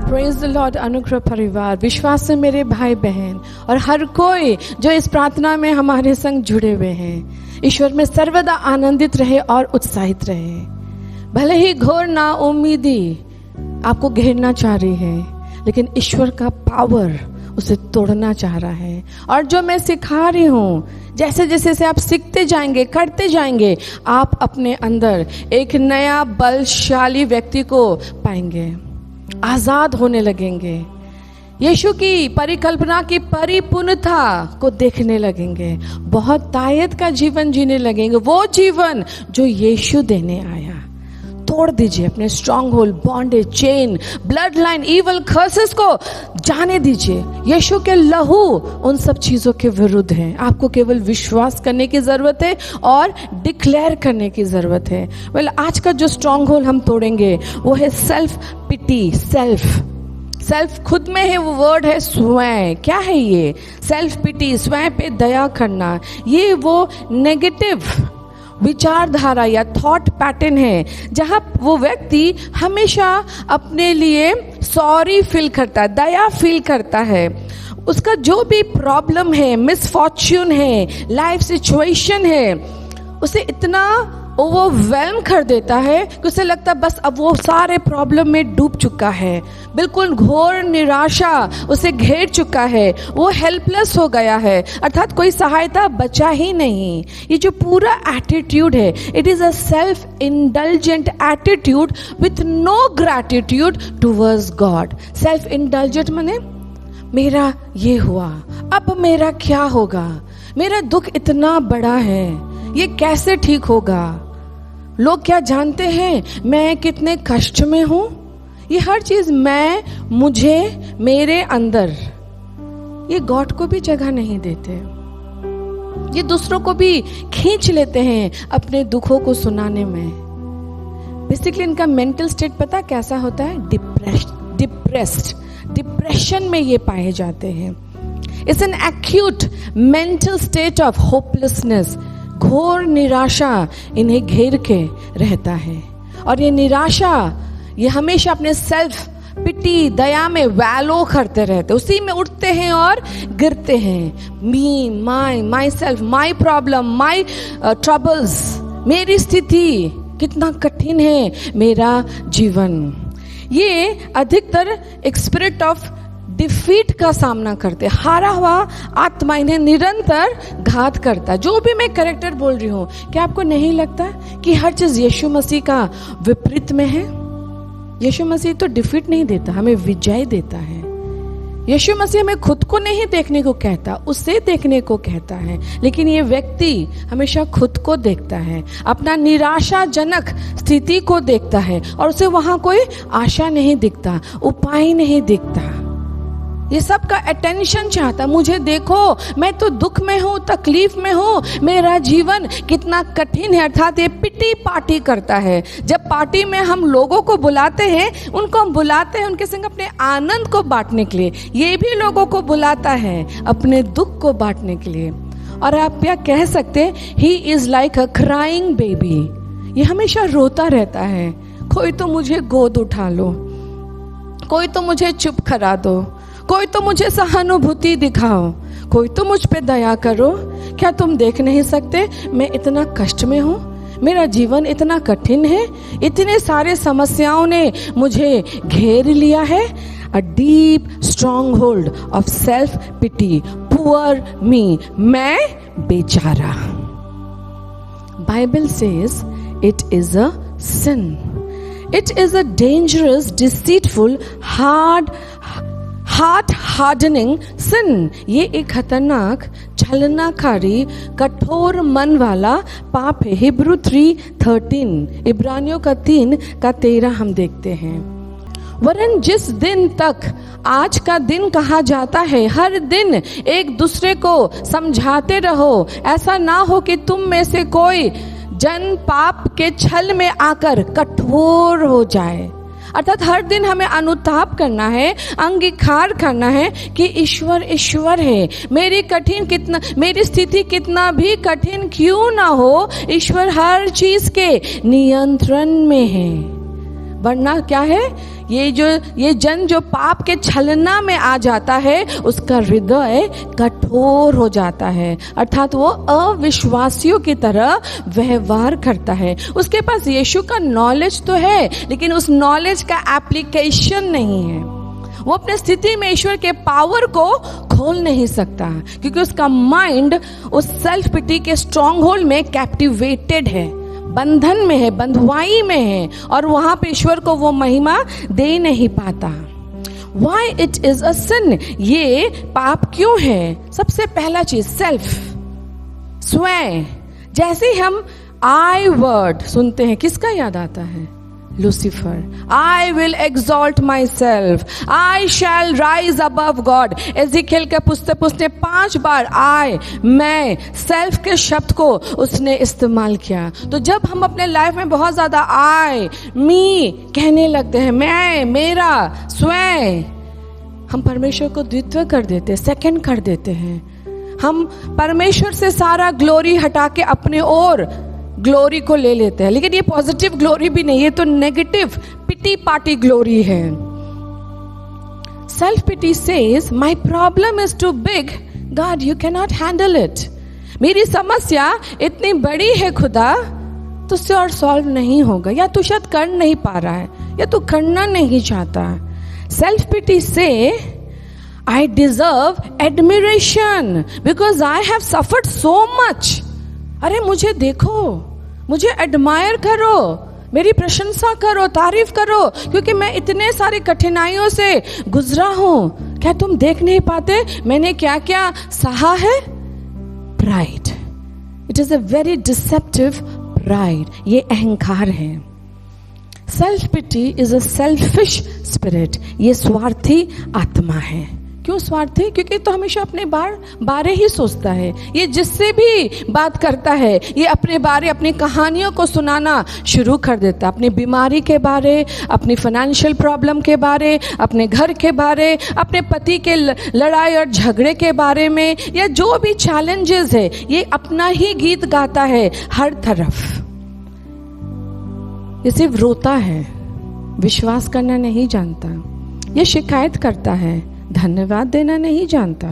Praise the Lord. अनुग्रह परिवार, विश्वास से मेरे भाई बहन और हर कोई जो इस प्रार्थना में हमारे संग जुड़े हुए हैं, ईश्वर में सर्वदा आनंदित रहे और उत्साहित रहे। भले ही घोर ना उम्मीदी आपको घेरना चाह रही है, लेकिन ईश्वर का पावर उसे तोड़ना चाह रहा है। और जो मैं सिखा रही हूँ, जैसे जैसे से आप सीखते जाएंगे, करते जाएंगे, आप अपने अंदर एक नया बलशाली व्यक्ति को पाएंगे, आजाद होने लगेंगे, यीशु की परिकल्पना की परिपूर्णता को देखने लगेंगे, बहुत तायत का जीवन जीने लगेंगे, वो जीवन जो यीशु देने आया। तोड़ दीजिए अपने strong hold, bondage, chain, blood line, evil curses को जाने दीजिए। यीशु के लहू उन सब चीजों के विरुद्ध है। आपको केवल विश्वास करने की जरूरत है और डिक्लेयर करने की जरूरत है। आज का जो स्ट्रॉन्ग होल्ड हम तोड़ेंगे वो है सेल्फ पिटी। सेल्फ खुद में है, वो वर्ड है स्वयं। क्या है ये? सेल्फ पिटी, स्वयं पे दया करना। ये वो नेगेटिव विचारधारा या थॉट पैटर्न है जहाँ वो व्यक्ति हमेशा अपने लिए सॉरी फील करता है, दया फील करता है। उसका जो भी प्रॉब्लम है, मिसफॉर्च्यून है, लाइफ सिचुएशन है, उसे इतना ओवरवेल्म कर देता है कि उसे लगता है बस अब वो सारे प्रॉब्लम में डूब चुका है, बिल्कुल घोर निराशा उसे घेर चुका है, वो हेल्पलेस हो गया है, अर्थात कोई सहायता बचा ही नहीं। ये जो पूरा एटीट्यूड है, it is a self indulgent attitude with no gratitude towards God. Self indulgent माने मेरा ये हुआ, अब मेरा क्या होगा, मेरा दुख इतना बड़ा है, ये कैसे ठीक होगा, लोग क्या जानते हैं मैं कितने कष्ट में हूं। ये हर चीज मैं, मुझे, मेरे अंदर, ये गॉड को भी जगह नहीं देते। ये दूसरों को भी खींच लेते हैं अपने दुखों को सुनाने में। बेसिकली इनका मेंटल स्टेट पता कैसा होता है? डिप्रेशन में ये पाए जाते हैं। It's an acute mental state of hopelessness. घोर निराशा इन्हें घेर के रहता है और ये निराशा, ये हमेशा अपने सेल्फ पिटी, दया में वैलो करते रहते, उसी में उठते हैं और गिरते हैं। Me, my self, my problem, my troubles, मेरी स्थिति कितना कठिन है, मेरा जीवन। ये अधिकतर एक स्पिरिट ऑफ डिफीट का सामना करते, हारा हुआ आत्मा इन्हें निरंतर घात करता। जो भी मैं कैरेक्टर बोल रही हूँ, क्या आपको नहीं लगता कि हर चीज यीशु मसीह का विपरीत में है? यीशु मसीह तो डिफीट नहीं देता, हमें विजय देता है। यीशु मसीह हमें खुद को नहीं देखने को कहता, उसे देखने को कहता है। लेकिन ये व्यक्ति हमेशा खुद को देखता है, अपना निराशाजनक स्थिति को देखता है और उसे वहां कोई आशा नहीं दिखता, उपाय नहीं दिखता। ये सब का अटेंशन चाहता, मुझे देखो, मैं तो दुख में हूँ, तकलीफ में हूँ, मेरा जीवन कितना कठिन है। अर्थात ये पिटी पार्टी करता है। जब पार्टी में हम लोगों को बुलाते हैं, उनको हम बुलाते हैं उनके संग अपने आनंद को बांटने के लिए, ये भी लोगों को बुलाता है अपने दुख को बांटने के लिए। और आप क्या कह सकते हैं, he is like a crying baby. ये हमेशा रोता रहता है, कोई तो मुझे गोद उठा लो, कोई तो मुझे चुप करा दो, कोई तो मुझे सहानुभूति दिखाओ, कोई तो मुझ पे दया करो। क्या तुम देख नहीं सकते मैं इतना कष्ट में हूँ, मेरा जीवन इतना कठिन है, इतने सारे समस्याओं ने मुझे घेर लिया है। A deep strong hold of self pity, poor me, मैं बेचारा। Bible says it is a sin, it is a dangerous, deceitful, heart hardening sin. ये एक खतरनाक, छलनाकारी, कठोर मन वाला पाप है। हिब्रू 3:13, इब्रानियों का 3:13 हम देखते हैं। वरन जिस दिन तक आज का दिन कहा जाता है, हर दिन एक दूसरे को समझाते रहो, ऐसा ना हो कि तुम में से कोई जन पाप के छल में आकर कठोर हो जाए। अर्थात हर दिन हमें अनुताप करना है, अंगीकार करना है कि ईश्वर ईश्वर है। मेरी स्थिति कितना भी कठिन क्यों ना हो, ईश्वर हर चीज के नियंत्रण में है। वरना क्या है ये जन जो पाप के छलना में आ जाता है, उसका हृदय कठोर हो जाता है, अर्थात वो अविश्वासियों की तरह व्यवहार करता है। उसके पास यीशु का नॉलेज तो है, लेकिन उस नॉलेज का एप्लीकेशन नहीं है। वो अपने स्थिति में ईश्वर के पावर को खोल नहीं सकता, क्योंकि उसका माइंड उस सेल्फ पिटी के स्ट्रॉन्ग होल्ड में कैप्टिवेटेड है, बंधन में है, बंधुआई में है, और वहां पे ईश्वर को वो महिमा दे नहीं पाता। Why it is a sin? ये पाप क्यों है? सबसे पहला चीज सेल्फ, स्वयं। जैसे ही हम आई वर्ड सुनते हैं, किसका याद आता है? Lucifer. I will exalt my self, I shall rise above God. Ezekiel के पुस्तक 5 बार आई, मैं, सेल्फ के शब्द को उसने इस्तेमाल किया। तो जब हम अपने लाइफ में बहुत ज्यादा आई, मी कहने लगते हैं, मैं, मेरा, स्वयं, हम परमेश्वर को द्वित्व कर देते हैं, सेकंड कर देते हैं। हम परमेश्वर से सारा ग्लोरी हटा के अपने ओर ग्लोरी को ले लेते हैं, लेकिन ये पॉजिटिव ग्लोरी भी नहीं, ये तो नेगेटिव पिटी पार्टी ग्लोरी है। Self pity says my problem is too big, God you can not handle it. मेरी समस्या इतनी बड़ी है खुदा, तुझसे और सॉल्व नहीं होगा, या तू शायद कर नहीं पा रहा है, या तू करना नहीं चाहता। सेल्फ पिटी से I deserve admiration because I have suffered so much. अरे मुझे देखो, मुझे एडमायर करो, मेरी प्रशंसा करो, तारीफ करो, क्योंकि मैं इतने सारे कठिनाइयों से गुजरा हूं। क्या तुम देख नहीं पाते मैंने क्या क्या सहा है? Pride, it is a very deceptive pride, ये अहंकार है। Self pity is a selfish spirit, ये स्वार्थी आत्मा है। क्यों स्वार्थी? क्योंकि तो हमेशा अपने बारे ही सोचता है। ये जिससे भी बात करता है, ये अपने बारे, अपनी कहानियों को सुनाना शुरू कर देता है, अपनी बीमारी के बारे, अपनी फाइनेंशियल प्रॉब्लम के बारे, अपने घर के बारे, अपने पति के लड़ाई और झगड़े के बारे में, या जो भी चैलेंजेस है, ये अपना ही गीत गाता है हर तरफ। ये सिर्फ रोता है, विश्वास करना नहीं जानता, ये शिकायत करता है, धन्यवाद देना नहीं जानता,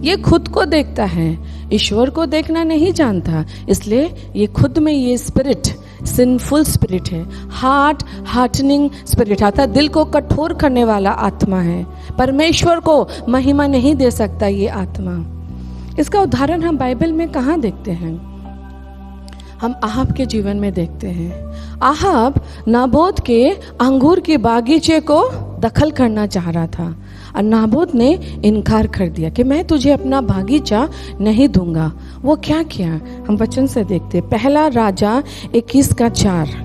ये खुद को देखता है, ईश्वर को देखना नहीं जानता। इसलिए ये खुद में ये स्पिरिट सिंफुल स्पिरिट है, हार्टनिंग स्पिरिट आता, दिल को कठोर करने वाला आत्मा है। परमेश्वर को महिमा नहीं दे सकता ये आत्मा। इसका उदाहरण हम बाइबल में कहाँ देखते हैं? हम आहाब के जीवन में देखते हैं। आहाब नाबोत के अंगूर के बागीचे को दखल करना चाह रहा था, और नाबोत ने इनकार कर दिया कि मैं तुझे अपना बागीचा नहीं दूंगा। वो क्या किया, हम वचन से देखते। पहला राजा 21:4।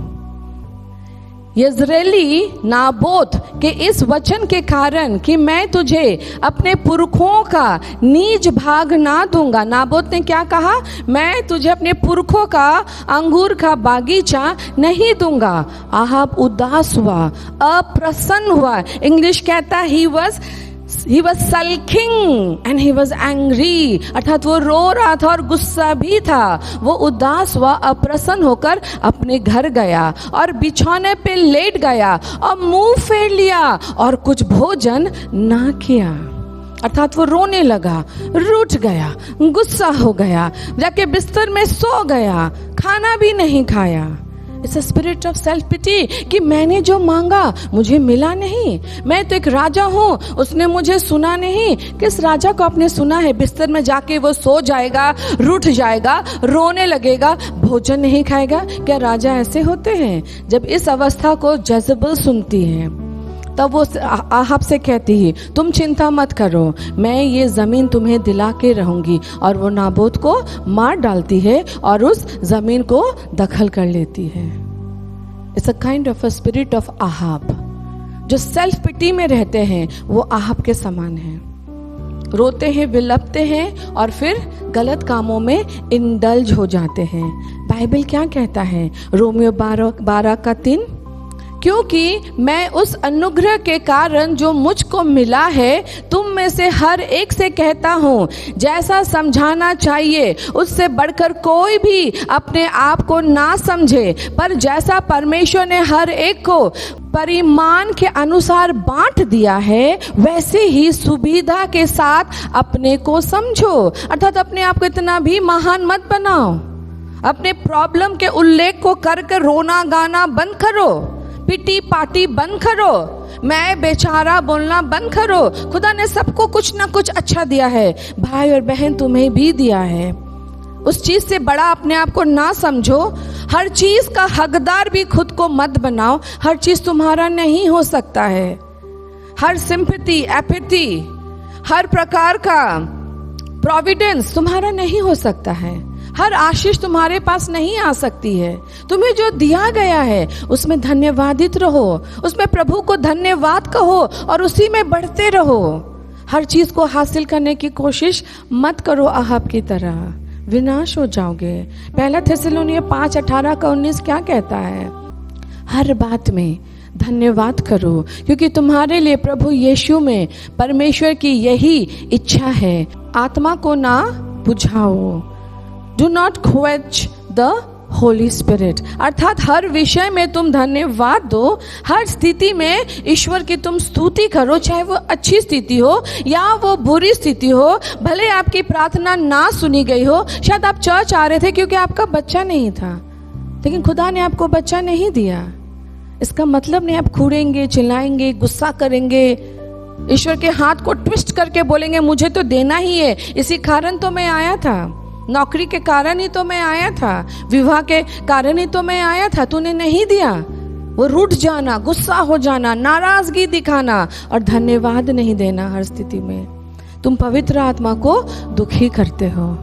यज़रेली नाबोत के इस वचन के कारण कि मैं तुझे अपने पुरखों का नीज भाग ना दूंगा। नाबोत ने क्या कहा? मैं तुझे अपने पुरखों का अंगूर का बागीचा नहीं दूंगा। आहाब उदास हुआ, अप्रसन्न हुआ। इंग्लिश कहता he was sulking and he was angry, अर्थात वो रो रहा था और गुस्सा भी था। वो उदास हुआ, अप्रसन्न होकर अपने घर गया और बिछौने पे लेट गया और मुंह फेर लिया और कुछ भोजन ना किया। अर्थात वो रोने लगा, रूठ गया, गुस्सा हो गया, जाके बिस्तर में सो गया, खाना भी नहीं खाया। It's a spirit of self pity कि मैंने जो मांगा मुझे मिला नहीं, मैं तो एक राजा हूँ, उसने मुझे सुना नहीं। किस राजा को आपने सुना है? बिस्तर में जाके वो सो जाएगा, रूठ जाएगा, रोने लगेगा, भोजन नहीं खाएगा। क्या राजा ऐसे होते हैं? जब इस अवस्था को जज़ेबेल सुनती है, तब वो आहाब से कहती है, तुम चिंता मत करो, मैं ये ज़मीन तुम्हें दिला के रहूंगी। और वो नाबोत को मार डालती है और उस ज़मीन को दखल कर लेती है। It's a kind of a spirit of Ahab. जो सेल्फ पिटी में रहते हैं वो आहाब के समान हैं, रोते हैं, विलपते हैं और फिर गलत कामों में इंडल्ज हो जाते हैं। बाइबल क्या कहता है? रोमियो 12:3, क्योंकि मैं उस अनुग्रह के कारण जो मुझको मिला है तुम में से हर एक से कहता हूँ, जैसा समझाना चाहिए उससे बढ़कर कोई भी अपने आप को ना समझे, पर जैसा परमेश्वर ने हर एक को परिमाण के अनुसार बांट दिया है वैसे ही सुविधा के साथ अपने को समझो। अर्थात अपने आप को इतना भी महान मत बनाओ। अपने प्रॉब्लम के उल्लेख को कर कर रोना गाना बंद करो, पिटी पाटी बंद करो, मैं बेचारा बोलना बंद करो। खुदा ने सबको कुछ ना कुछ अच्छा दिया है, भाई और बहन तुम्हें भी दिया है। उस चीज से बड़ा अपने आप को ना समझो। हर चीज का हकदार भी खुद को मत बनाओ। हर चीज तुम्हारा नहीं हो सकता है। हर सिंपैथी, एपैथी, हर प्रकार का प्रोविडेंस तुम्हारा नहीं हो सकता है। हर आशीष तुम्हारे पास नहीं आ सकती है। तुम्हें जो दिया गया है उसमें धन्यवादित रहो, उसमें प्रभु को धन्यवाद कहो और उसी में बढ़ते रहो। हर चीज को हासिल करने की कोशिश मत करो अहाब की तरह, विनाश हो जाओगे। पहला थिस्सलुनीय 5:18-19 क्या कहता है? हर बात में धन्यवाद करो क्योंकि तुम्हारे लिए प्रभु यीशु में परमेश्वर की यही इच्छा है। आत्मा को ना बुझाओ, do not quench the Holy Spirit. अर्थात हर विषय में तुम धन्यवाद दो, हर स्थिति में ईश्वर की तुम स्तुति करो, चाहे वो अच्छी स्थिति हो या वो बुरी स्थिति हो। भले आपकी प्रार्थना ना सुनी गई हो, शायद आप चर्च आ रहे थे क्योंकि आपका बच्चा नहीं था, लेकिन खुदा ने आपको बच्चा नहीं दिया। इसका मतलब नहीं आप खूड़ेंगे, चिल्लाएंगे, गुस्सा करेंगे, ईश्वर के हाथ को ट्विस्ट करके बोलेंगे मुझे तो देना ही है, इसी कारण तो मैं आया था, नौकरी के कारण ही तो मैं आया था, विवाह के कारण ही तो मैं आया था, तूने नहीं दिया। वो रूठ जाना, गुस्सा हो जाना, नाराजगी दिखाना और धन्यवाद नहीं देना हर स्थिति में, तुम पवित्र आत्मा को दुखी करते हो।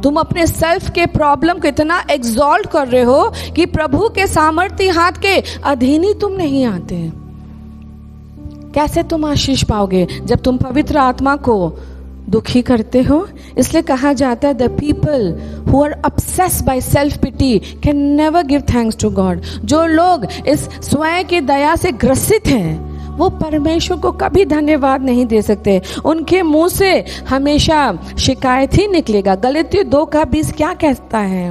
तुम अपने सेल्फ के प्रॉब्लम को इतना एग्जॉल्ट कर रहे हो कि प्रभु के सामर्थ्य हाथ के अधीन ही तुम नहीं आते। कैसे तुम आशीष पाओगे जब तुम पवित्र आत्मा को दुखी करते हो? इसलिए कहा जाता है the people who are obsessed by self pity can never give thanks to God। जो लोग इस स्वयं की दया से ग्रसित हैं वो परमेश्वर को कभी धन्यवाद नहीं दे सकते। उनके मुंह से हमेशा शिकायत ही निकलेगा। गलातियों 2:20 क्या कहता है?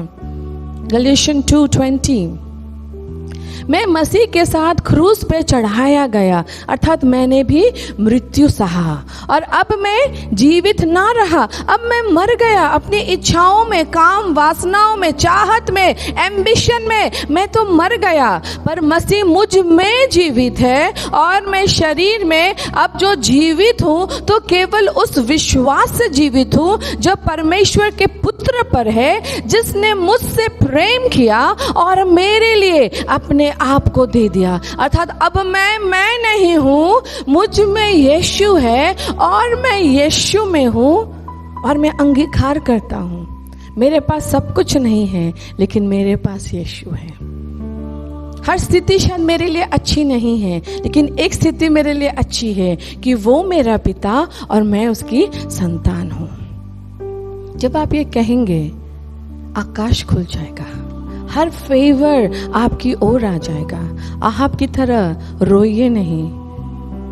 गलातियन 2:20, मैं मसीह के साथ क्रूस पे चढ़ाया गया, अर्थात मैंने भी मृत्यु सहा और अब मैं जीवित ना रहा, अब मैं मर गया अपनी इच्छाओं में, काम वासनाओं में, चाहत में, एम्बिशन में, मैं तो मर गया। पर मसीह मुझ में जीवित है और मैं शरीर में अब जो जीवित हूँ तो केवल उस विश्वास से जीवित हूँ जो परमेश्वर के पुत्र पर है, जिसने मुझसे प्रेम किया और मेरे लिए अपने आप को दे दिया। अर्थात अब मैं नहीं हूं, मुझ में यीशु है और मैं यीशु में हूं और मैं अंगीकार करता हूं। मेरे पास सब कुछ नहीं है लेकिन मेरे पास यीशु है। हर स्थिति शायद मेरे लिए अच्छी नहीं है लेकिन एक स्थिति मेरे लिए अच्छी है कि वो मेरा पिता और मैं उसकी संतान हूं। जब आप ये कहेंगे आकाश खुल जाएगा, हर फेवर आपकी ओर आ जाएगा। आप की तरह रोइए नहीं,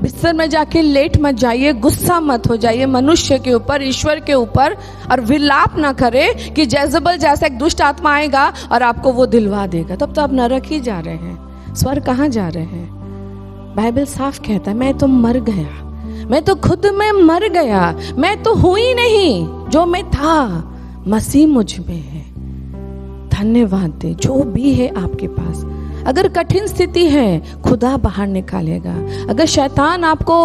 बिस्तर में जाके लेट मत जाइए, गुस्सा मत हो जाइए मनुष्य के ऊपर, ईश्वर के ऊपर, और विलाप ना करे कि जेजबल जैसा एक दुष्ट आत्मा आएगा और आपको वो दिलवा देगा। तब तो आप नरक ही जा रहे हैं, स्वर्ग कहाँ जा रहे हैं? बाइबल साफ कहता है मैं तो मर गया, मैं तो खुद में मर गया, मैं तो हूं ही नहीं, जो मैं था मसीह मुझ में है। धन्यवाद दे जो भी है आपके पास। अगर कठिन स्थिति है खुदा बाहर निकालेगा। अगर शैतान आपको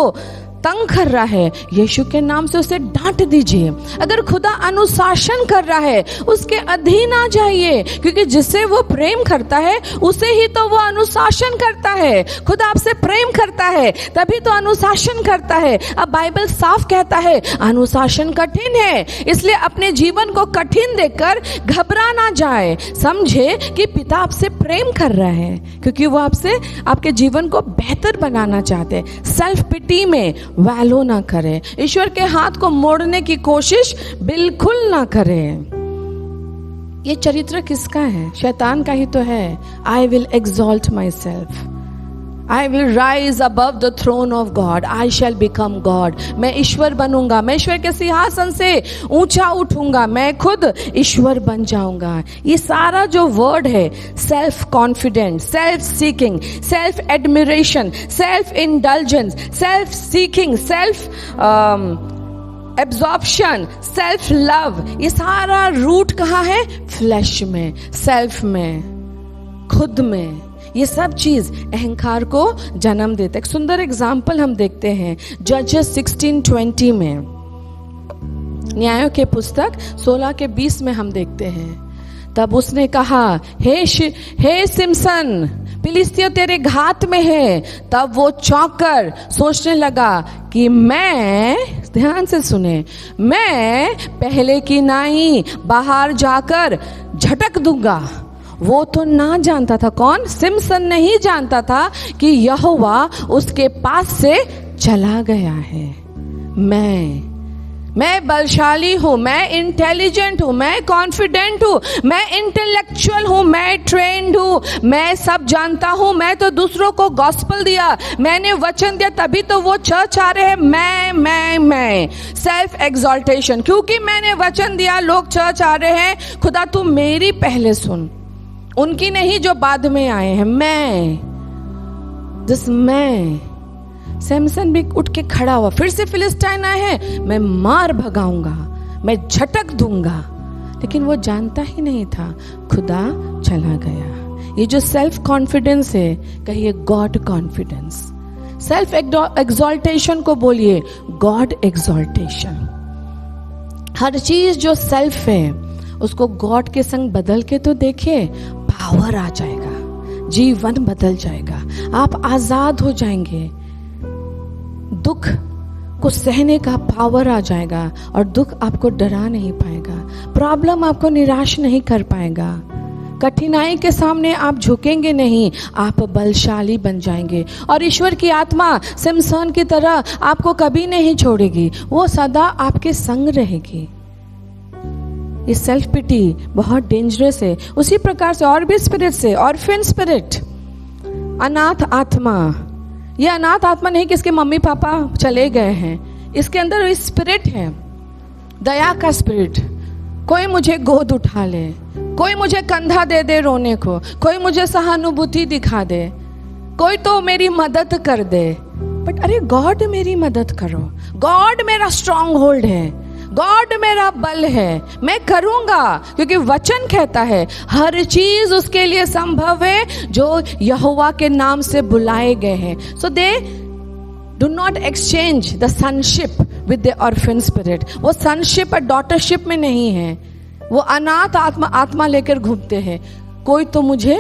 तंग कर रहा है यीशु के नाम से उसे डांट दीजिए। अगर खुदा अनुशासन कर रहा है उसके अधीन आ जाइए, क्योंकि जिससे वो प्रेम करता है उसे ही तो वो अनुशासन करता है। खुदा आपसे प्रेम करता है तभी तो अनुशासन करता है। अब बाइबल साफ कहता है अनुशासन कठिन है, इसलिए अपने जीवन को कठिन देखकर घबरा ना जाए। समझे कि पिता आपसे प्रेम कर रहा है क्योंकि वो आपसे आपके जीवन को बेहतर बनाना चाहते हैं। सेल्फ पिटी में वैल्यू ना करें, ईश्वर के हाथ को मोड़ने की कोशिश बिल्कुल ना करें। ये चरित्र किसका है? शैतान का ही तो है। आई will exalt my self, I will rise above the throne of God. I shall become God. मैं ईश्वर बनूंगा, मैं ईश्वर के सिंहासन से ऊंचा उठूंगा, मैं खुद ईश्वर बन जाऊंगा। ये सारा जो वर्ड है, self confident, self seeking, self admiration, self indulgence, self seeking, self absorption, self love, ये सारा रूट कहाँ है? फ्लैश में, सेल्फ में, खुद में। ये सब चीज अहंकार को जन्म देता है। एक सुंदर एग्जाम्पल हम देखते हैं जजेस 16:20 में, न्यायों के पुस्तक 16:20 में हम देखते हैं। तब उसने कहा, हे सिमसन, फिलिस्तियों तेरे घात में है। तब वो चौंक कर सोचने लगा कि मैं, ध्यान से सुने, मैं पहले की नाई बाहर जाकर झटक दूंगा। वो तो ना जानता था, कौन? सिमसन नहीं जानता था कि यहोवा उसके पास से चला गया है। मैं बलशाली हूँ, मैं इंटेलिजेंट हूँ, मैं कॉन्फिडेंट हूँ, मैं इंटेलेक्चुअल हूँ, मैं ट्रेंड हूँ, मैं सब जानता हूँ, मैं तो दूसरों को गॉस्पल दिया, मैंने वचन दिया, तभी तो वो चर्च आ रहे हैं। मैं सेल्फ एग्जॉल्टेशन, क्योंकि मैंने वचन दिया लोग चर्च आ रहे हैं। खुदा तू मेरी पहले सुन, उनकी नहीं जो बाद में आए हैं। मैं सैमसन भी उठ के खड़ा हुआ, फिर से फिलिस्टाइन आए हैं, मैं मार भगाऊंगा, मैं झटक दूंगा। लेकिन वो जानता ही नहीं था खुदा चला गया। ये जो सेल्फ कॉन्फिडेंस है, कहिए गॉड कॉन्फिडेंस। सेल्फ एग्जॉल्टेशन को बोलिए गॉड एग्जॉल्टेशन। हर चीज जो सेल्फ है उसको गॉड के संग बदल के तो देखिए, पावर आ जाएगा, जीवन बदल जाएगा, आप आजाद हो जाएंगे, दुख को सहने का पावर आ जाएगा और दुख आपको डरा नहीं पाएगा, प्रॉब्लम आपको निराश नहीं कर पाएगा, कठिनाई के सामने आप झुकेंगे नहीं, आप बलशाली बन जाएंगे। और ईश्वर की आत्मा सिमसन की तरह आपको कभी नहीं छोड़ेगी, वो सदा आपके संग रहेगी। ये सेल्फ पिटी बहुत डेंजरस है। उसी प्रकार से और भी स्पिरिट से, ऑर्फन स्पिरिट, अनाथ आत्मा। ये अनाथ आत्मा नहीं कि इसके मम्मी पापा चले गए हैं, इसके अंदर स्पिरिट है, दया का स्पिरिट। कोई मुझे गोद उठा ले, कोई मुझे कंधा दे दे रोने को, कोई मुझे सहानुभूति दिखा दे, कोई तो मेरी मदद कर दे। बट अरे गॉड मेरी मदद करो, गॉड मेरा स्ट्रॉन्ग होल्ड है, गॉड मेरा बल है, मैं करूंगा, क्योंकि वचन कहता है हर चीज उसके लिए संभव है जो यहोवा के नाम से बुलाए गए हैं। So they do not exchange the sonship with the orphan spirit. वो सनशिप और डॉटरशिप में नहीं है, वो अनाथ आत्मा लेकर घूमते हैं। कोई तो मुझे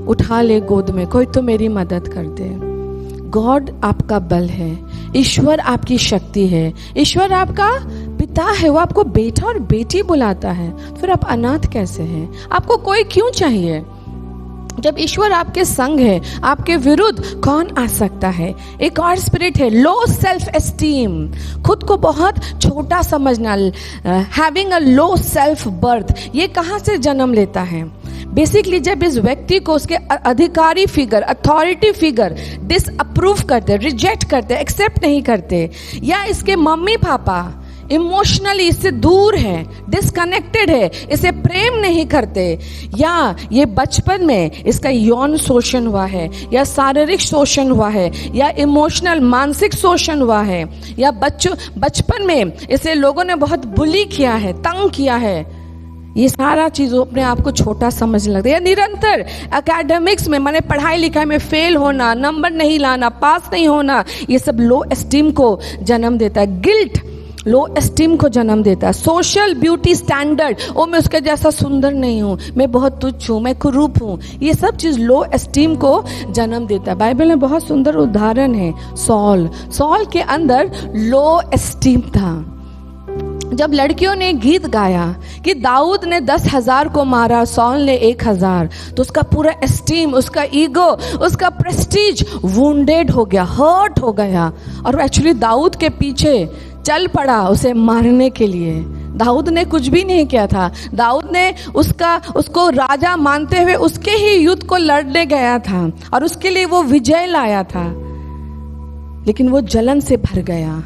उठा ले गोद में, कोई तो मेरी मदद कर दे। गॉड आपका बल है, ईश्वर आपकी शक्ति है, ईश्वर आपका पिता है, वो आपको बेटा और बेटी बुलाता है। फिर आप अनाथ कैसे हैं? आपको कोई क्यों चाहिए? जब ईश्वर आपके संग है, आपके विरुद्ध कौन आ सकता है? एक और स्पिरिट है लो सेल्फ एस्टीम, खुद को बहुत छोटा समझना, having a low self birth. ये कहाँ से जन्म लेता है? बेसिकली जब इस व्यक्ति को उसके अधिकारी फिगर, अथॉरिटी फिगर डिसअप्रूव करते, रिजेक्ट करते, एक्सेप्ट नहीं करते, या इसके मम्मी पापा इमोशनली इससे दूर है, डिस्कनेक्टेड है, इसे प्रेम नहीं करते, या ये बचपन में इसका यौन शोषण हुआ है, या शारीरिक शोषण हुआ है, या इमोशनल मानसिक शोषण हुआ है, या बचपन में इसे लोगों ने बहुत बुली किया है, तंग किया है, ये सारा चीज़ों अपने आप को छोटा समझने लगता है। या निरंतर एकेडमिक्स में, माने पढ़ाई लिखाई में फेल होना, नंबर नहीं लाना, पास नहीं होना, ये सब लो एस्टीम को जन्म देता है। गिल्ट लो एस्टीम को जन्म देता है। सोशल ब्यूटी स्टैंडर्ड, ओ मैं उसके जैसा सुंदर नहीं हूँ, मैं बहुत तुच्छ हूँ, मैं कुरूप हूँ, ये सब चीज़ लो एस्टीम को जन्म देता है। बाइबल में बहुत सुंदर उदाहरण है सॉल के अंदर लो एस्टीम था। जब लड़कियों ने गीत गाया कि दाऊद ने 10,000 को मारा, सॉल ने 1,000, तो उसका पूरा एस्टीम, उसका ईगो, उसका प्रेस्टीज वुंडेड हो गया, हर्ट हो गया, और एक्चुअली दाऊद के पीछे चल पड़ा उसे मारने के लिए। दाऊद ने कुछ भी नहीं किया था। दाऊद ने उसको राजा मानते हुए उसके ही युद्ध को लड़ने गया था और उसके लिए वो विजय लाया था, लेकिन वो जलन से भर गया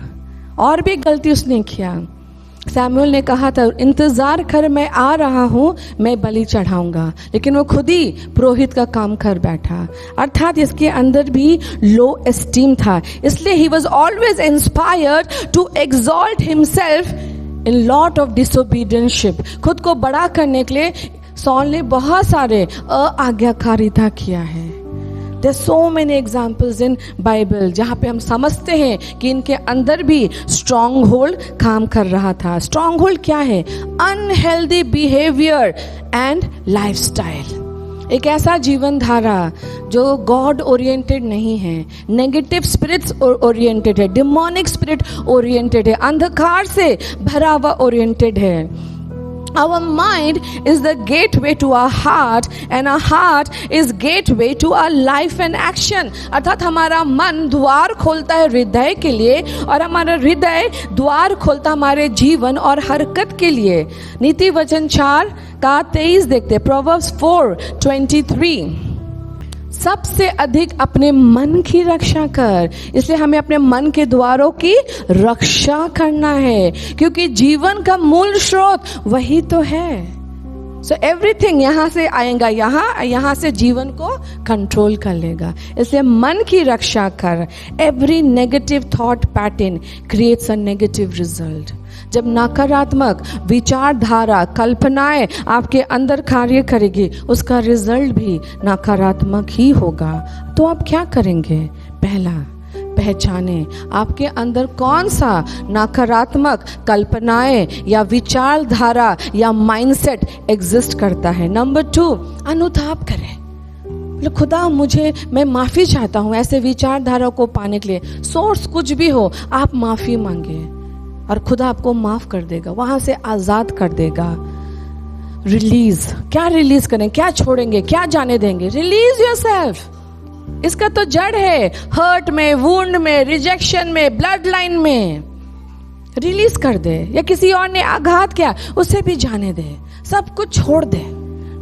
और भी गलती उसने किया। सैमुअल ने कहा था इंतजार कर, मैं आ रहा हूँ, मैं बलि चढ़ाऊंगा, लेकिन वो खुद ही पुरोहित का काम कर बैठा। अर्थात इसके अंदर भी लो एस्टीम था, इसलिए he was always inspired to exalt himself in lot of disobedienceship. खुद को बड़ा करने के लिए सॉल ने बहुत सारे अआज्ञाकारिता किया है। There are so many examples in Bible जहाँ पे हम समझते हैं कि इनके अंदर भी स्ट्रॉन्ग होल्ड काम कर रहा था। स्ट्रॉन्ग होल्ड क्या है? Unhealthy behaviour and lifestyle. एक ऐसा जीवन धारा जो गॉड ओरिएंटेड नहीं है, नेगेटिव स्पिरिट्स ओरिएंटेड है, डिमोनिक स्पिरिट ओरिएंटेड है, अंधकार से भरा हुआ ओरिएंटेड है। Our mind is the gateway to our heart and our heart is gateway to our life and action। अर्थात हमारा मन द्वार खोलता है हृदय के लिए और हमारा हृदय द्वार खोलता हमारे जीवन और हरकत के लिए। नीति वचन 4:23 देखते, Proverbs 4:23। सबसे अधिक अपने मन की रक्षा कर। इसलिए हमें अपने मन के द्वारों की रक्षा करना है, क्योंकि जीवन का मूल स्रोत वही तो है। सो एवरीथिंग यहाँ से आएगा, यहाँ से जीवन को कंट्रोल कर लेगा। इसलिए मन की रक्षा कर। Every negative thought pattern creates a negative result. जब नकारात्मक विचारधारा, कल्पनाएं आपके अंदर कार्य करेगी, उसका रिजल्ट भी नकारात्मक ही होगा। तो आप क्या करेंगे? पहला, पहचाने आपके अंदर कौन सा नकारात्मक कल्पनाएं या विचारधारा या माइंडसेट एग्जिस्ट करता है। नंबर 2, अनुताप करें। खुदा मैं माफ़ी चाहता हूँ ऐसे विचारधारा को पाने के लिए। सोर्स कुछ भी हो, आप माफ़ी मांगे और खुदा आपको माफ कर देगा, वहां से आजाद कर देगा। रिलीज, क्या रिलीज करें, क्या छोड़ेंगे, क्या जाने देंगे? Release yourself. इसका तो जड़ है हर्ट में, वुंड में, रिजेक्शन में, ब्लड लाइन में। रिलीज कर दे। या किसी और ने आघात किया, उसे भी जाने दे, सब कुछ छोड़ दे,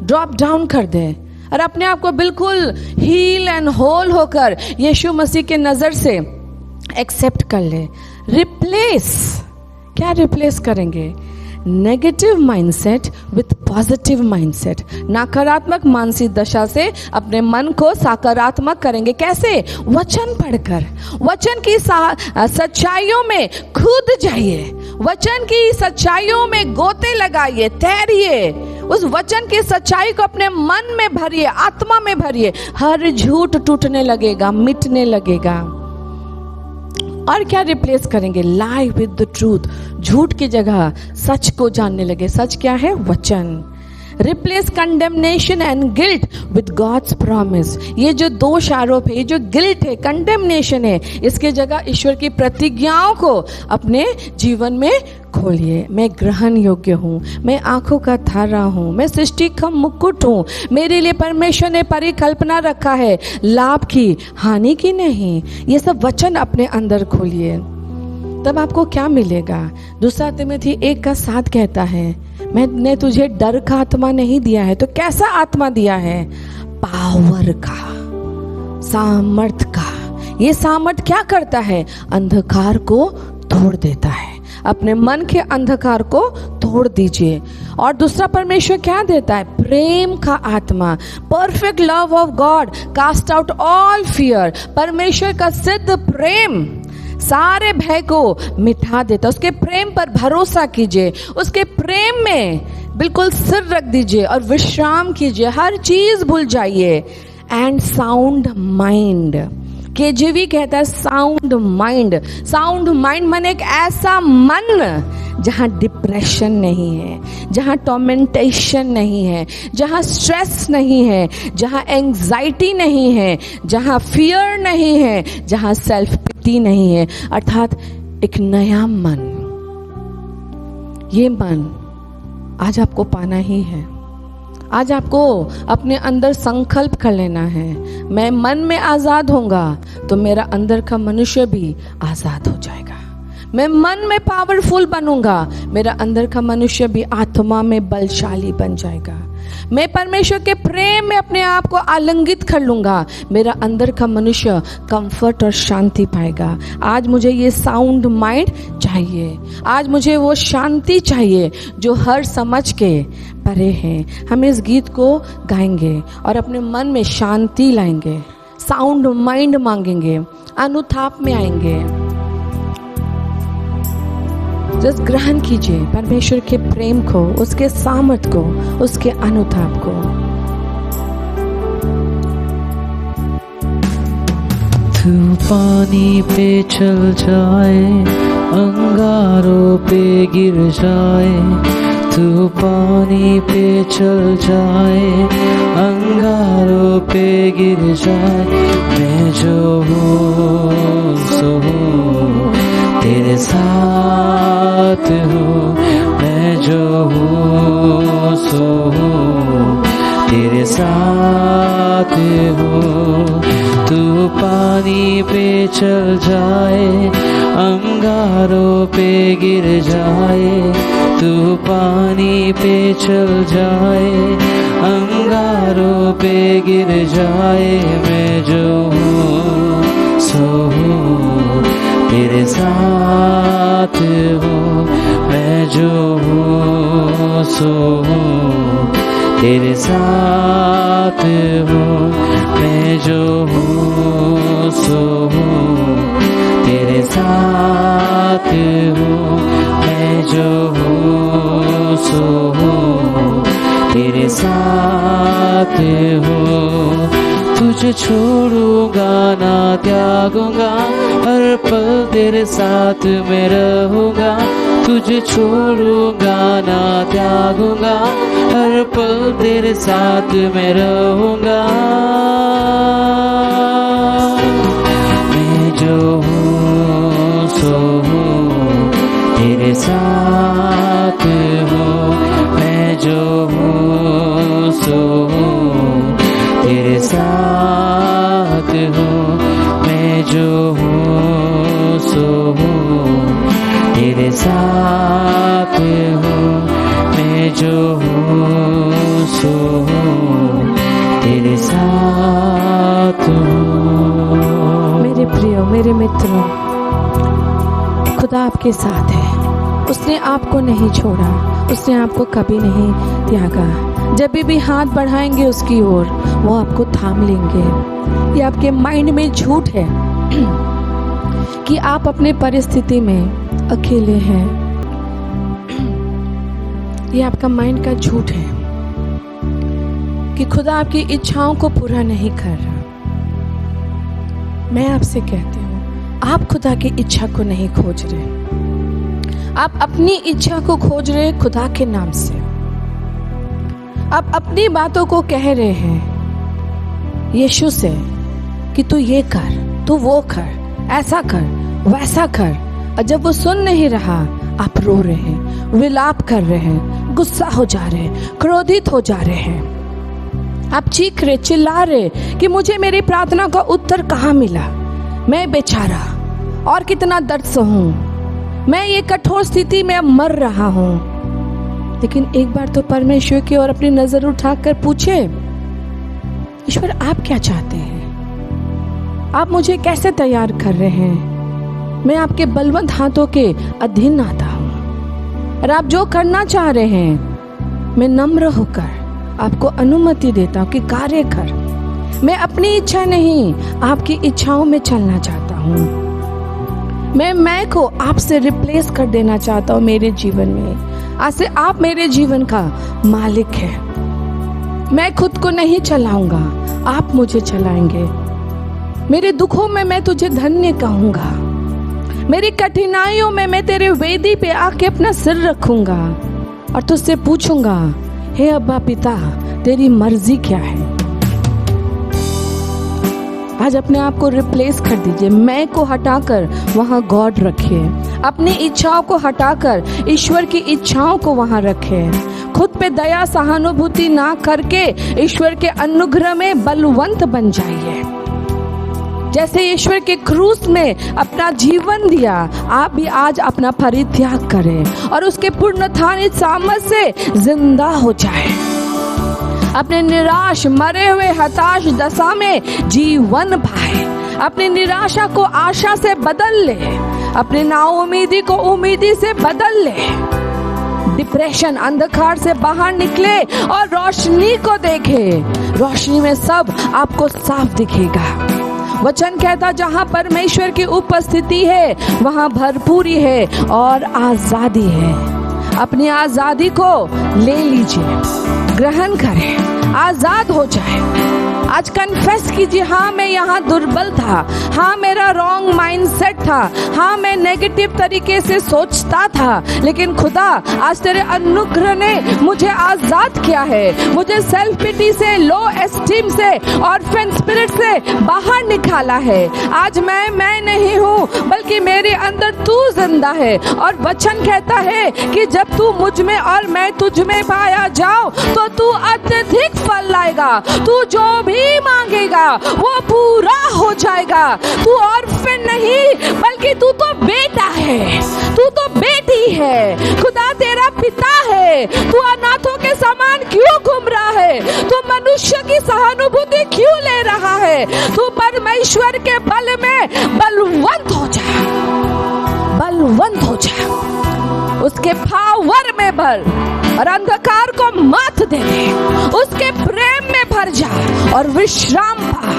ड्रॉप डाउन कर दे और अपने आप को बिल्कुल हील एंड होल होकर यीशु मसीह के नजर से एक्सेप्ट कर ले। रिप्लेस, क्या रिप्लेस करेंगे? Negative mindset with positive mindset. नकारात्मक मानसिक दशा से अपने मन को सकारात्मक करेंगे। कैसे? वचन पढ़कर, वचन की सच्चाइयों में कूद जाइए, वचन की सच्चाइयों में गोते लगाइए, तैरिए, उस वचन की सच्चाई को अपने मन में भरिए, आत्मा में भरिए। हर झूठ टूटने लगेगा, मिटने लगेगा। और क्या रिप्लेस करेंगे? लाई विद द ट्रूथ। झूठ की जगह सच को जानने लगे। सच क्या है? वचन। Replace condemnation and guilt with God's promise. ये जो दोष आरोप है, ये जो गिल्ट है, कंडेमनेशन है, इसके जगह ईश्वर की प्रतिज्ञाओं को अपने जीवन में खोलिए। मैं ग्रहण योग्य हूँ, मैं आंखों का तारा हूँ, मैं सृष्टि का मुकुट हूँ, मेरे लिए परमेश्वर ने परिकल्पना रखा है, लाभ की हानि की नहीं। ये सब वचन अपने अंदर खोलिए, तब आपको क्या मिलेगा? 2 तिमोथी 1:7 कहता है, मैंने तुझे डर का आत्मा नहीं दिया है, तो कैसा आत्मा दिया है? पावर का, सामर्थ का। ये सामर्थ क्या करता है? अंधकार को तोड़ देता है। अपने मन के अंधकार को तोड़ दीजिए। और दूसरा परमेश्वर क्या देता है? प्रेम का आत्मा। Perfect love of God cast out all fear. परमेश्वर का सिद्ध प्रेम सारे भय को मिटा देता। उसके प्रेम पर भरोसा कीजिए, उसके प्रेम में बिल्कुल सिर रख दीजिए और विश्राम कीजिए, हर चीज भूल जाइए। And sound mind. केजीवी कहता है साउंड माइंड। साउंड माइंड माने एक ऐसा मन जहाँ डिप्रेशन नहीं है, जहाँ टॉर्मेंटेशन नहीं है, जहाँ स्ट्रेस नहीं है, जहाँ एंग्जाइटी नहीं है, जहाँ फियर नहीं है, जहाँ सेल्फ पिटी नहीं है। अर्थात एक नया मन। ये मन आज आपको पाना ही है। आज आपको अपने अंदर संकल्प कर लेना है, मैं मन में आजाद होऊंगा तो मेरा अंदर का मनुष्य भी आजाद हो जाएगा। मैं मन में पावरफुल बनूंगा, मेरा अंदर का मनुष्य भी आत्मा में बलशाली बन जाएगा। मैं परमेश्वर के प्रेम में अपने आप को आलिंगित कर लूंगा, मेरा अंदर का मनुष्य कंफर्ट और शांति पाएगा। आज मुझे ये साउंड माइंड चाहिए, आज मुझे वो शांति चाहिए जो हर समझ के परे है। हम इस गीत को गाएंगे और अपने मन में शांति लाएंगे, साउंड माइंड मांगेंगे, अनुताप में आएंगे। जस्ट ग्रहण कीजिए परमेश्वर के प्रेम को, उसके सामर्थ को, उसके अनुताप को। तू पानी पे चल जाए, अंगारों पे गिर जाए, तू पानी पे चल जाए, अंगारों पे गिर जाए, मैं जो हूँ सो हूँ तेरे साथ हूँ, मैं जो हूँ सो हूँ तेरे साथ हूँ। तू पानी पे चल जाए, अंगारों पे गिर जाए, तू पानी पे चल जाए, अंगारों पे गिर जाए, मैं जो हूँ सो हूँ तेरे साथ हूँ, मैं जो हूँ सो हूँ तेरे साथ हूँ, मैं जो हूँ सो हूँ तेरे साथ हूँ, मैं जो हूँ सो हूँ तेरे साथ हूँ। तुझे छोड़ूंगा ना त्यागूंगा, हर पल तेरे साथ मैं रहूंगा, तुझे छोड़ूंगा ना त्यागूंगा, हर पल तेरे साथ मैं रहूंगा। मैं जो हूँ सो हूँ तेरे साथ हूँ, मैं जो हूँ सो हूँ तेरे साथ हूँ, मैं जो हूँ सो हूँ तेरे साथ हूँ, मैं जो हूँ सो हूँ तेरे साथ हूँ। मेरे प्रियो, मेरे मित्रों, खुदा आपके साथ है। उसने आपको नहीं छोड़ा, उसने आपको कभी नहीं त्यागा। जब भी हाथ बढ़ाएंगे उसकी ओर, वो आपको थाम लेंगे। ये आपके माइंड में झूठ है कि आप अपने परिस्थिति में अकेले हैं। ये आपका माइंड का झूठ है कि खुदा आपकी इच्छाओं को पूरा नहीं कर रहा। मैं आपसे कहती हूँ, आप खुदा की इच्छा को नहीं खोज रहे, आप अपनी इच्छा को खोज रहे खुदा के नाम से। आप अपनी बातों को कह रहे हैं यीशु से कि तू ये कर, तू वो कर, ऐसा कर, वैसा कर। और जब वो सुन नहीं रहा, आप रो रहे हैं, विलाप कर रहे हैं, गुस्सा हो जा रहे हैं, क्रोधित हो जा रहे हैं। आप चीख रहे, चिल्ला रहे कि मुझे मेरी प्रार्थना का उत्तर कहाँ मिला, मैं बेचारा और कितना दर्द सहूं, मैं ये कठोर स्थिति में अब मर रहा हूं। लेकिन एक बार तो परमेश्वर की ओर अपनी नजर उठाकर पूछे, ईश्वर आप क्या चाहते हैं? आप मुझे कैसे तैयार कर रहे हैं? मैं आपके बलवंत हाथों के अधीन आता हूं और आप जो करना चाह रहे हैं, मैं नम्र होकर आपको अनुमति देता हूं कि कार्य कर। मैं अपनी इच्छा नहीं, आपकी इच्छाओं में चलना चाहता हूं। मैं को आपसे रिप्लेस कर देना चाहता हूँ मेरे जीवन में। आज से आप मेरे जीवन का मालिक है। मैं खुद को नहीं चलाऊंगा, आप मुझे चलाएंगे। मेरे दुखों में मैं तुझे धन्य कहूंगा, मेरी कठिनाइयों में मैं तेरे वेदी पे आके अपना सिर रखूंगा और तुझसे पूछूंगा, हे अब्बा पिता, तेरी मर्जी क्या है? आज अपने आप को रिप्लेस कर दीजिए। मैं को हटाकर वहां गॉड रखिए। अपनी इच्छाओं को हटाकर ईश्वर की इच्छाओं को वहां रखें। खुद पे दया सहानुभूति ना करके ईश्वर के अनुग्रह में बलवंत बन जाइए। जैसे ईश्वर के क्रूस में अपना जीवन दिया, आप भी आज अपना परित्याग करें और उसके पुनरुत्थानित सामर्थ से जिंदा हो जाए। अपने निराश, मरे हुए, हताश दशा में जीवन पाए। अपनी निराशा को आशा से बदल ले, अपनी नाउमीदी को उम्मीदी से बदल ले। डिप्रेशन, अंधकार से बाहर निकले और रोशनी को देखे। रोशनी में सब आपको साफ दिखेगा। वचन कहता जहां परमेश्वर की उपस्थिति है वहां भरपूरी है और आजादी है। अपनी आजादी को ले लीजिए, ग्रहण करें, आजाद हो जाए। आज कन्फेस कीजिए, हाँ मैं यहाँ दुर्बल था, हाँ मेरा रॉन्ग माइंडसेट था, हाँ मैं नेगेटिव तरीके से सोचता था, लेकिन खुदा आज तेरे अनुग्रह ने मुझे आजाद किया है। मुझे सेल्फ पिटी से, लो एस्टीम से, ऑर्फन स्पिरिट से बाहर निकाला है। आज मैं नहीं हूँ, बल्कि मेरे अंदर तू जिंदा है। और वचन कहता है कि जब तू मुझ में और मैं तुझ में पाया जाओ तो तू अत्यधिक फल लाएगा। तू जो भी मांगेगा वो पूरा हो जाएगा। तू ऑर्फन नहीं, बल्कि तू तो बेटा है, तू तो बेटी है। खुदा तेरा पिता है। तू अनाथों के समान क्यों घूम रहा है? तू मनुष्य की सहानुभूति क्यों ले रहा है? तू परमेश्वर के बल में बलवंत हो जा, बलवंत हो जा। उसके पावर में भर और अंधकार को मात दे दे। उसके प्रेम में भर जा और विश्राम पा।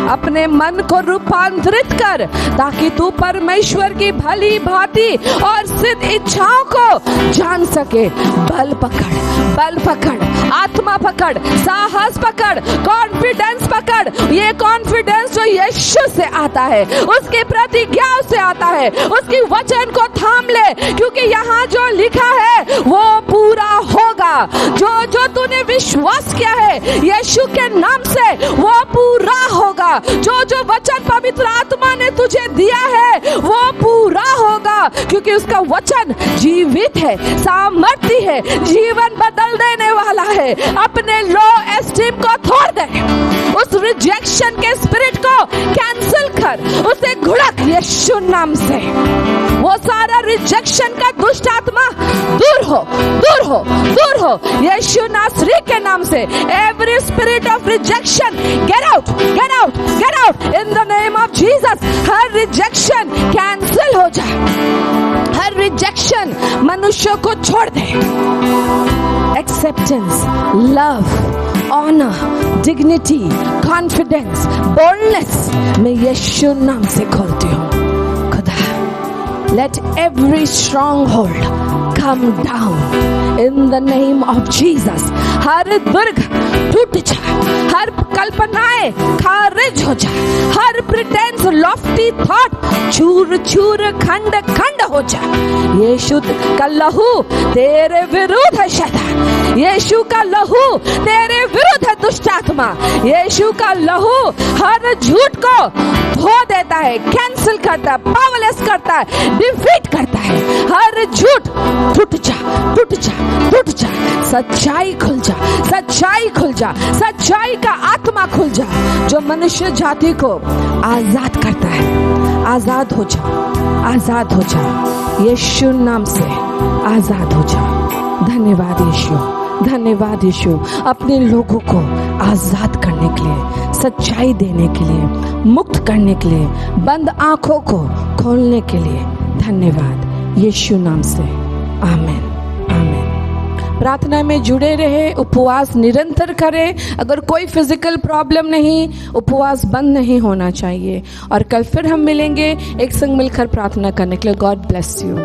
अपने मन को रूपांतरित कर ताकि तू परमेश्वर की भली भांति और सिद्ध इच्छाओं को जान सके। बल पकड़, बल पकड़, आत्मा पकड़, साहस पकड़, कॉन्फिडेंस पकड़। ये कॉन्फिडेंस जो यीशु से आता है, उसकी प्रतिज्ञाओं से आता है, उसकी वचन को थाम ले, क्योंकि यहाँ जो लिखा है वो पूरा होगा। जो तूने विश्वास किया है यीशु के नाम से वो पूरा होगा। जो वचन पवित्र आत्मा ने तुझे दिया है वो पूरा होगा, क्योंकि उसका वचन जीवित है, सामर्थ्य है, जीवन बदल देने वाला है। अपने लो एस्टीम को तोड़ दे, उस रिजेक्शन के स्पिरिट को कैंसिल कर, उसे घुड़क यीशु नाम से। वो सारा रिजेक्शन का दुष्ट आत्मा दूर हो, दूर हो, दूर हो यीशु नासरी के नाम से। Every spirit of rejection get out, get out, get out in the name of Jesus. हर रिजेक्शन कैंसिल हो जाए, हर रिजेक्शन मनुष्य को छोड़ दे। Acceptance, love, honour, dignity, confidence, boldness मैं यीशु नाम से खोलती हूँ। खुदा, let every stronghold come down in the name of Jesus। हर दुर्ग टूट जा, हर कल्पनाएं खारिज हो जा, हर प्रिटेंस, लॉफ्टी थॉट चूर चूर, खंड खंड हो जा। यीशु का लहू तेरे विरुद्ध है शैतान, यीशु का लहू तेरे विरुद्ध है दुष्ट आत्मा। यीशु का लहू हर झूठ को धो देता है, कैंसिल करता है, पावरलेस करता है, डिफीट करता है। हर झूठ टूट जा, टूट जा, टूट जा। सच्चाई खुल जा, सच्चाई खुल जा, सच्चाई का आत्मा खुल जा, जो मनुष्य जाति को आजाद करता है। आजाद हो जा, आजाद हो जा, यीशु नाम से आजाद हो जा। धन्यवाद यीशु, धन्यवाद यीशु, अपने लोगों को आजाद करने के लिए, सच्चाई देने के लिए, मुक्त करने के लिए, बंद आंखों को खोलने के लिए धन्यवाद यीशु नाम से। आमीन, आमीन। प्रार्थना में जुड़े रहे, उपवास निरंतर करें। अगर कोई फिजिकल प्रॉब्लम नहीं, उपवास बंद नहीं होना चाहिए। और कल फिर हम मिलेंगे एक संग मिलकर प्रार्थना करने के लिए। God bless you.